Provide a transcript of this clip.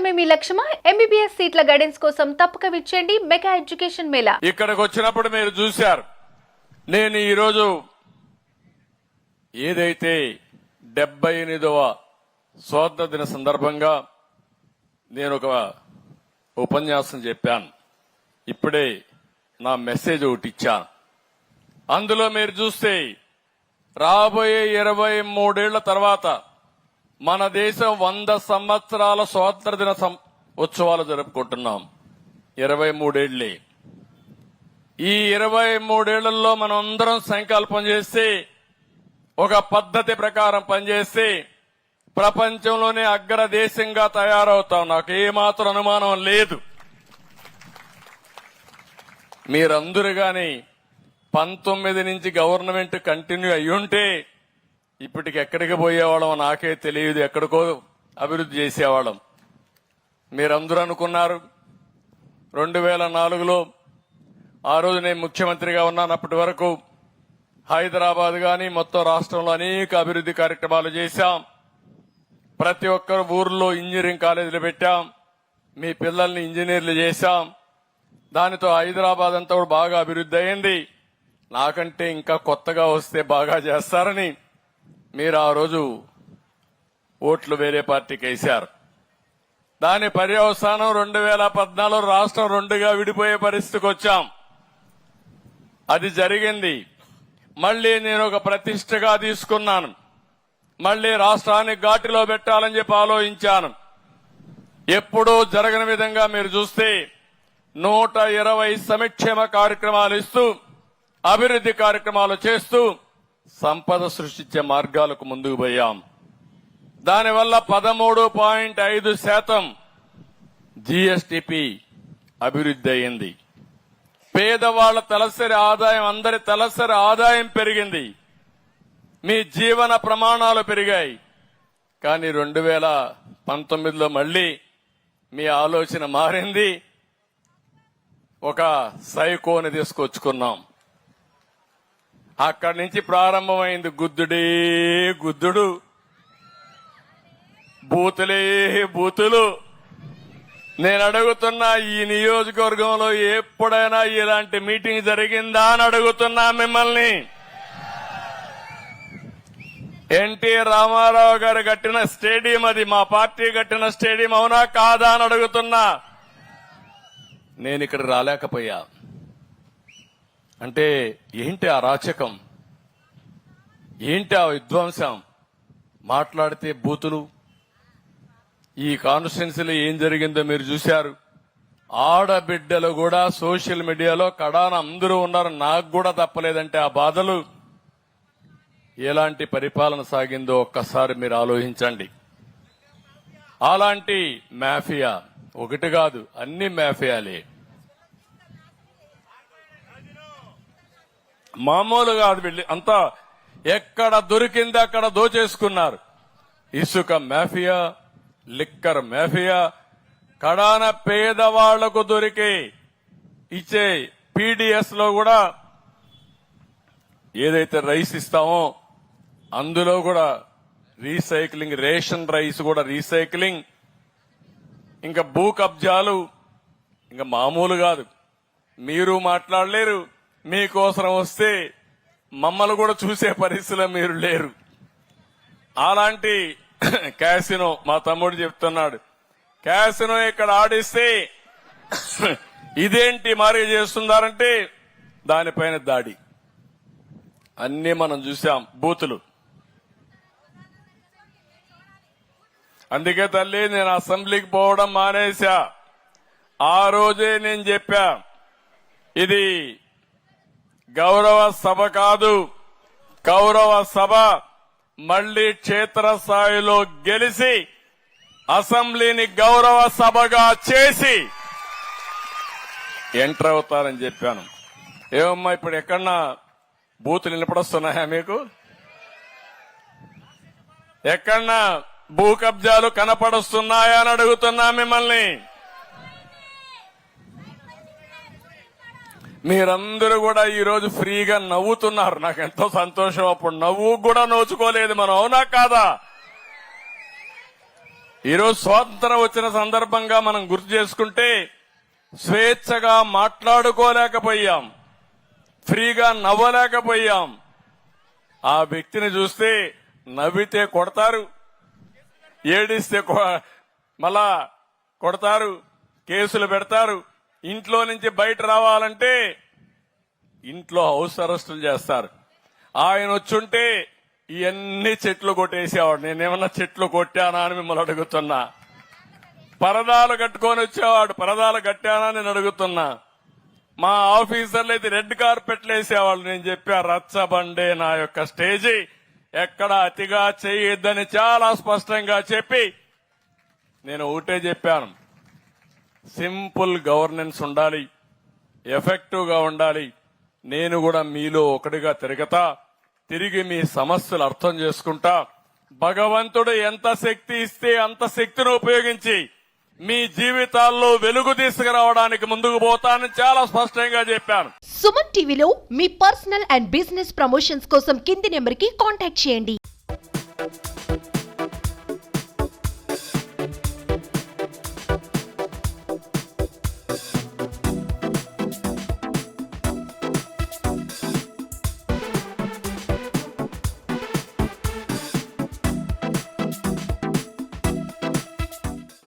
చదవడమే మీ లక్ష్యమా? MBBS సీట్ల guidance కోసం తప్పక విచ్చేయండి మెగా ఎడ్యుకేషన్ మేళా. ఇక్కడికి వచ్చినప్పుడు మీరు చూశారు, నేను ఈరోజు ఏదైతే 78వ స్వాతంత్ర దిన సందర్భంగా నేను ఒక ఉపన్యాసం చెప్పాను. ఇప్పుడే నా మెసేజ్ ఒకటి ఇచ్చాను. అందులో మీరు చూస్తే రాబోయే 23 ఏళ్ల తర్వాత మన దేశం 100 సంవత్సరాల స్వాతంత్ర దిన ఉత్సవాలు జరుపుకుంటున్నాం. 23 ఏళ్లే. ఈ 23 ఏళ్లలో మనం అందరం సంకల్పం చేసి ఒక పద్ధతి ప్రకారం పనిచేసి ప్రపంచంలోనే అగ్రదేశంగా తయారవుతాం. నాకు ఏమాత్రం అనుమానం లేదు. మీరందరూ గాని 19 నుంచి గవర్నమెంట్ కంటిన్యూ అయ్యుంటే ఇప్పటికి ఎక్కడికి పోయేవాళ్ళం నాకే తెలియదు. ఎక్కడికో అభివృద్ధి చేసేవాళ్ళం. మీరందరూ అనుకున్నారు 2004లో ఆ రోజు నేను ముఖ్యమంత్రిగా ఉన్నాను. అప్పటి వరకు హైదరాబాద్ గాని మొత్తం రాష్ట్రంలో అనేక అభివృద్ధి కార్యక్రమాలు చేశాం. ప్రతి ఒక్కరు ఊర్లో ఇంజనీరింగ్ కాలేజీలు పెట్టాం. మీ పిల్లల్ని ఇంజనీర్లు చేశాం. దానితో హైదరాబాద్ అంతా కూడా బాగా అభివృద్ధి అయింది. నాకంటే ఇంకా కొత్తగా వస్తే బాగా చేస్తారని మీరు ఆ రోజు ఓట్లు వేరే పార్టీకి వేశారు. దాని పర్యవసానం 2014 రాష్ట్రం 2గా విడిపోయే పరిస్థితికి వచ్చాం. అది జరిగింది. మళ్లీ నేను ఒక ప్రతిష్టగా తీసుకున్నాను. మళ్లీ రాష్ట్రాన్ని ఘాటిలో పెట్టాలని చెప్పి ఆలోచించాను. ఎప్పుడూ జరగని విధంగా మీరు చూస్తే 120 సంక్షేమ కార్యక్రమాలు ఇస్తూ అభివృద్ధి కార్యక్రమాలు చేస్తూ సంపద సృష్టించే మార్గాలకు ముందుకు పోయాం. దానివల్ల 13.5% జీఎస్టీపీ అభివృద్ధి అయింది. పేదవాళ్ల తలసరి ఆదాయం, అందరి తలసరి ఆదాయం పెరిగింది. మీ జీవన ప్రమాణాలు పెరిగాయి. కానీ 2019లో మళ్లీ మీ ఆలోచన మారింది. ఒక సైకోని తీసుకొచ్చుకున్నాం. అక్కడి నుంచి ప్రారంభమైంది గుద్దుడే గుద్దుడు, బూతులే బూతులు. నేను అడుగుతున్నా, ఈ నియోజకవర్గంలో ఎప్పుడైనా ఇలాంటి మీటింగ్ జరిగిందా అని అడుగుతున్నా మిమ్మల్ని. ఎన్టీ రామారావు గారు కట్టిన స్టేడియం అది, మా పార్టీ కట్టిన స్టేడియం అవునా కాదా అని అడుగుతున్నా. నేను ఇక్కడ రాలేకపోయా. అంటే ఏంటి ఆ రాచకం, ఏంటి ఆ విధ్వంసం? మాట్లాడితే బూతులు. ఈ కాన్స్టిట్యున్సీలో ఏం జరిగిందో మీరు చూశారు. ఆడబిడ్డలు కూడా సోషల్ మీడియాలో కడాన అందరూ ఉన్నారు. నాకు కూడా తప్పలేదంటే ఆ బాధలు. ఎలాంటి పరిపాలన సాగిందో ఒక్కసారి మీరు ఆలోచించండి. అలాంటి మాఫియా ఒకటి కాదు, అన్ని మాఫియాలే. మామూలు కాదు. వీళ్ళు అంతా ఎక్కడ దొరికింది అక్కడ దోచేసుకున్నారు. ఇసుక మాఫియా, లిక్కర్ మాఫియా, కడాన పేదవాళ్లకు దొరికే ఇచ్చే పీడీఎస్ లో కూడా ఏదైతే రైస్ ఇస్తామో అందులో కూడా రీసైక్లింగ్, రేషన్ రైస్ కూడా రీసైక్లింగ్. ఇంకా భూ కబ్జాలు ఇంకా మామూలు కాదు. మీరు మాట్లాడలేరు. మీకోసం వస్తే మమ్మల్ని కూడా చూసే పరిస్థితిలో మీరు లేరు. అలాంటి క్యాసినో, మా తమ్ముడు చెప్తున్నాడు, క్యాసినో ఇక్కడ ఆడిస్తే ఇదేంటి మరి చేస్తున్నారంటే దానిపైన దాడి. అన్ని మనం చూసాం, బూతులు. అందుకే తల్లి నేను అసెంబ్లీకి పోవడం మానేశా. ఆ రోజే నేను చెప్పా, ఇది గౌరవ సభ కాదు, కౌరవ సభ. మళ్లీ క్షేత్రస్థాయిలో గెలిచి అసెంబ్లీని గౌరవ సభగా చేసి ఎంటర్ అవుతారని చెప్పాను. ఏమమ్మా ఇప్పుడు ఎక్కడన్నా బూతులు వినపడొస్తున్నాయా మీకు? ఎక్కడన్నా భూ కబ్జాలు కనపడొస్తున్నాయా అని అడుగుతున్నా మిమ్మల్ని. మీరందరూ కూడా ఈ రోజు ఫ్రీగా నవ్వుతున్నారు. నాకు ఎంతో సంతోషం. అప్పుడు నవ్వు కూడా నోచుకోలేదు మనం, అవునా కాదా? ఈరోజు స్వాతంత్రం వచ్చిన సందర్భంగా మనం గుర్తు చేసుకుంటే స్వేచ్ఛగా మాట్లాడుకోలేకపోయాం, ఫ్రీగా నవ్వలేకపోయాం. ఆ వ్యక్తిని చూస్తే నవ్వితే కొడతారు, ఏడిస్తే మళ్ళా కొడతారు, కేసులు పెడతారు. ఇంట్లో నుంచి బయట రావాలంటే ఇంట్లో హౌస్ అరెస్టులు చేస్తారు. ఆయన వచ్చుంటే ఇవన్నీ చెట్లు కొట్టేసేవాడు. నేనేమన్నా చెట్లు కొట్టానా అని మిమ్మల్ని అడుగుతున్నా. పరదాలు కట్టుకొని వచ్చేవాడు, పరదాలు కట్టానా నేను అడుగుతున్నా. మా ఆఫీసర్లు అయితే రెడ్ కార్పెట్లు వేసేవాళ్ళు. నేను చెప్పా, రచ్చబండే నా యొక్క స్టేజీ, ఎక్కడ అతిగా చేయొద్దని చాలా స్పష్టంగా చెప్పి నేను ఒకటే చెప్పాను, సింపుల్ గవర్నెన్స్ ఉండాలి, ఎఫెక్టివ్ గా ఉండాలి. నేను కూడా మీలో ఒకటిగా తిరిగి మీ సమస్యలు అర్థం చేసుకుంటా. భగవంతుడు ఎంత శక్తి ఇస్తే అంత శక్తిని ఉపయోగించి మీ జీవితాల్లో వెలుగు తీసుకురావడానికి ముందుకు పోతానని చాలా స్పష్టంగా చెప్పాను. సుమన్ టీవీలో మీ పర్సనల్ అండ్ బిజినెస్ ప్రమోషన్స్ కోసం కింది నెంబర్కి కాంటాక్ట్ చేయండి.